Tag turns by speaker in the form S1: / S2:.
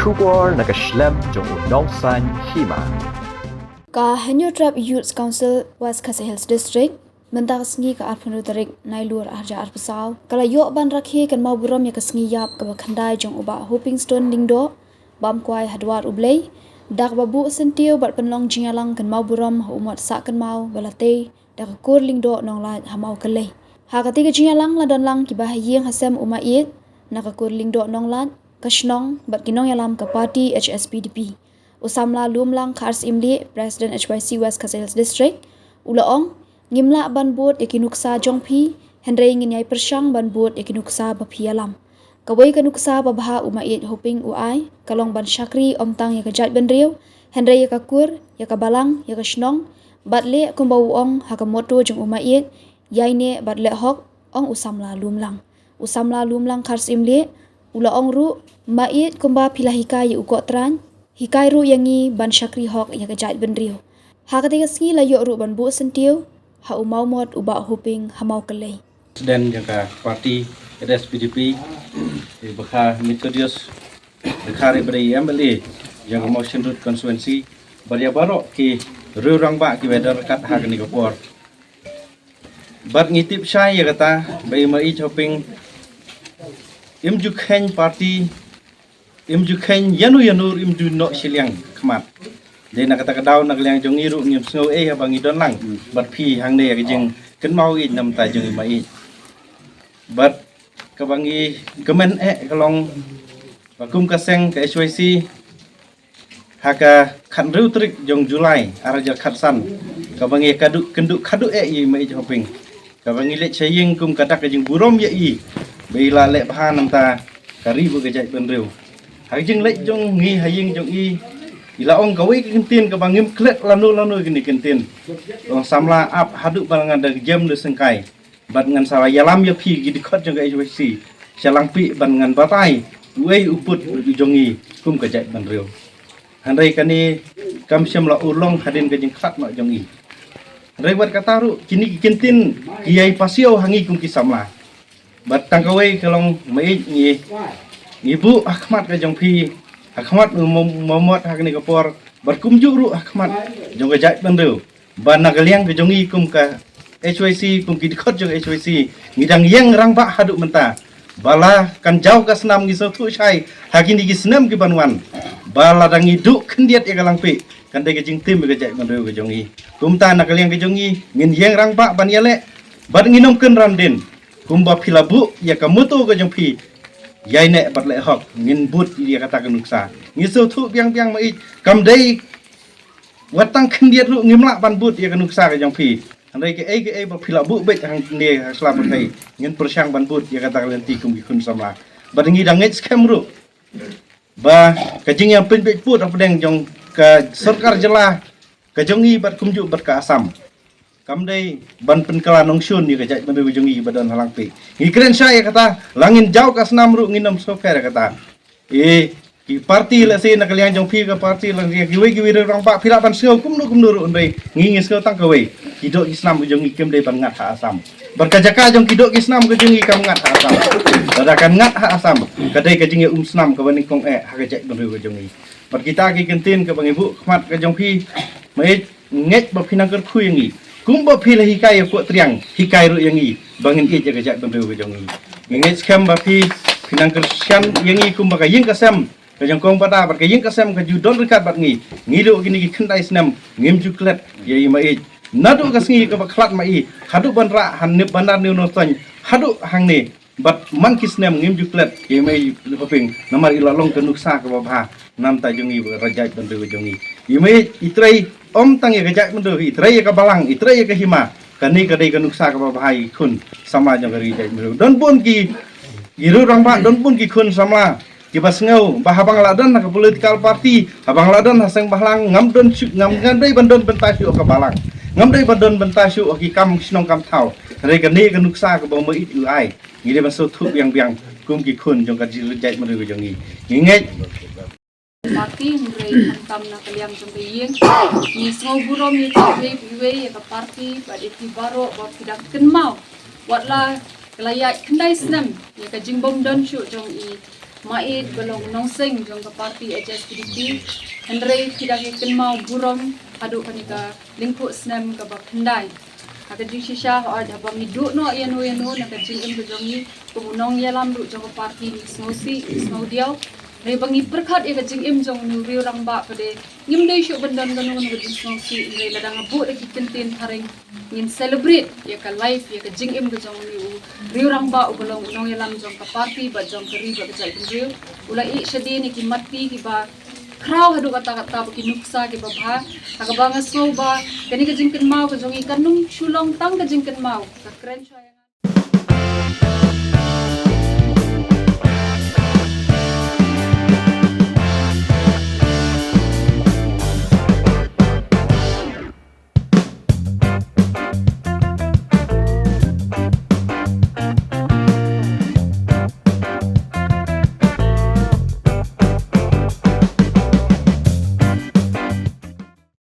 S1: Shubor Nakashlem Jong Nongsan Hima.
S2: Ka Hanyo Trap Youth Council West Khasi Hills District mentak sengi ka arpun tarik nailur arja arpesau kala yo ban rakhe kan mau buram ya kesengi yap ka khandai jong uba hoping stone lingdo bam kwai hadwar ublei dak babu sentiu bat penlong jingalang kan mau buram umat sak kan mau balate dak kur lingdo nong la hamau kelei ha katiga jingalang la don lang ki bahayeng hasem umait nak kur lingdo nong la kashnong bat kinong yalam ka party HSPDP usamla lumlang khars imli president HYC West Khasi Hills District ulaong ngimla ban bot ekinuksa jongphi henrei nginyai persang ban bot ekinuksa baphi alam kawai kanuksa babha umait hoping uai kalong ban syakri omtang ya kajat ban riu henrei ya kakur ya kabalang ya kashnong batle kumbau ong hakamoto jong umait yaine batle hok ong usamla lumlang khars imli ulaong ru mait kumba pilahika ya ukot tran hikai ru yangi ban syakri hok ya kajat ban riu hakatiga sengi la yo ru ban bu sentiu ha umau mod uba hoping hamau kelei
S3: dan jangka parti RSPDP di Bekah Metodius Bekah Ibri MLA jangka motion root constituency baria barok ki rurang ba ki wedar kat hak ni kapor bat ngitip syai ya kata bai mai hoping imjukhen parti imjukhen yanur imju no siliang khamat để nak kata kadau nak liang jong iru ngim snow abang idon lang bat phi hang ne jing ken mau i nam ta jong mai bat kabangi kemen kalong bakum kaseng ke HYC haka khan ru trik jong Julai araja khatsan kabangi kenduk khadu i mai hoping kabangi le chaying kum katak jing burom ya i beila le bha nam ta kari bu gajai benreu hajing le jong ngi haying jong i ila ong kawai kentin ke bangim klet lanu gini kentin ong samla up haduk balangan dari jam de sengkai bat ngan salah yalam ya phi gidi khot jong HYC salang pi ban ngan batai wei uput jongi kum ka jai ban reu handai kani kam syamla ulong hadin ke jing khat ma jongi handai bat kata ru kini kentin kiai pasio hangi kum ki samla bat tangkawai kalong mai ni bu Ahmad ka jong phi Ahmad momot hak ni kapor berkumjuk ru Ahmad jong gajat bandeu ban nagaliang ke jongi kum ka HYC kum ki dikot jong HYC ngidang yang rang ba haduk menta bala kan jauh ka senam gi sotu syai hakini gi senam ki banwan bala dang iduk kendiat ya galang pi kan de jing tim gajat bandeu ke jongi kum ta nagaliang ke jongi ngin yang rang ba ban yale ban nginom ken ramdin kum ba philabu ya kamutu ke jong phi yai ne bat le hok ngin but dia kata kenuksa ngisu thu biang mai kam dei watang kendiat ru ngimla ban but dia kenuksa ke jong phi andai ke ba phila bu bet hang ne slam thai ngin persyang ban but dia kata lenti kum kun samla bat ngi dang ngit scam ru ba kajing yang pin bet put apa deng jong ke sarkar jela ke jongi bat kumju bat ka asam kam dei ban penkala nong syun ni kajat bandu jongi badan halang pi ngi keren saya kata langin jauh ka senam ru nginam sofer kata ki parti la se nak liang jong phi ka parti lang ki wi rang pa phila ban seo kum nu ru ndai ngi seo tang ka we kidok islam jongi kem dei ban ngat ha asam berkajaka jong kidok islam ke jongi kam ngat ha asam dadakan ngat ha asam kadai ka jingi senam ka baning kong ha kajat bandu jongi bar kita ki kentin ka bang ibu khmat ka jong phi mai nget ba phinang ker khu ngi kumba phi la hikai ko triang hikai ru yangi bangin ke jaga jak bendu ke jongi ngai scam ba phi pinang kersian yangi kumba ka ying kasam ka jong kong pada bar ka ying kasam ka ju don rekat bat ngi do gini ki khandai snam ngim ju klet yai mai nadu ka sngi ka ba khlat mai hadu ban ra han ne bandar ne no tan hadu hang ne bat man ki snam ngim ju klet yai mai hoping namar ila long ka nuksa ka ba bha nam ta jongi raja bendu ke jongi yai itrai om tang ya gajak mendu itrai ka balang itrai ka hima kani kadai ka nuksa ka bahai kun sama jong gari jai mendu don pun ki giru rang ba don pun ki kun sama ki basngau bahabang ladan ka political party habang ladan hasang bahlang ngam don ngam ngandai bandon bentasyu ka balang ngam dai bandon bentasyu ki kam snong kam thau kadai kani ka nuksa ka ba mai it uai ngide basu thu biang kum ki kun jong ka jai mendu jong ngi
S4: Parti hungre hantam na kaliang jongkeyeng ni snow burom ni tawe biwe ya parti pada tibaro ba tidak kenmau watla kelaya kendai senam ya ka jingbom don shu jong i Mait belong nongseng jong ka parti HSPDP Henry tidak ikan mau burom adu kanika lingkup senam ka bakandai ada di sisa ada bang hidup no yano nak jingim bejongi pemunong yalam ru jong ka parti snosi snodiau Rebangi berkat ia jingim jong nuri orang ba pada ngim dai syuk bendan ganu nu snosi re ladang abu lagi kentin haring ngin celebrate ya ka live ya ka jingim ke jong ni riu orang ba belong nong yalam jong ka parti ba jong ka riba ka jai riu ulai syadi ni ki mati ki ba kraw hadu kata-kata ki nuksa ki ba bha ka banga so ba kani ka jingken mau ka jong ikan nung shulong tang ka jingken mau ka kren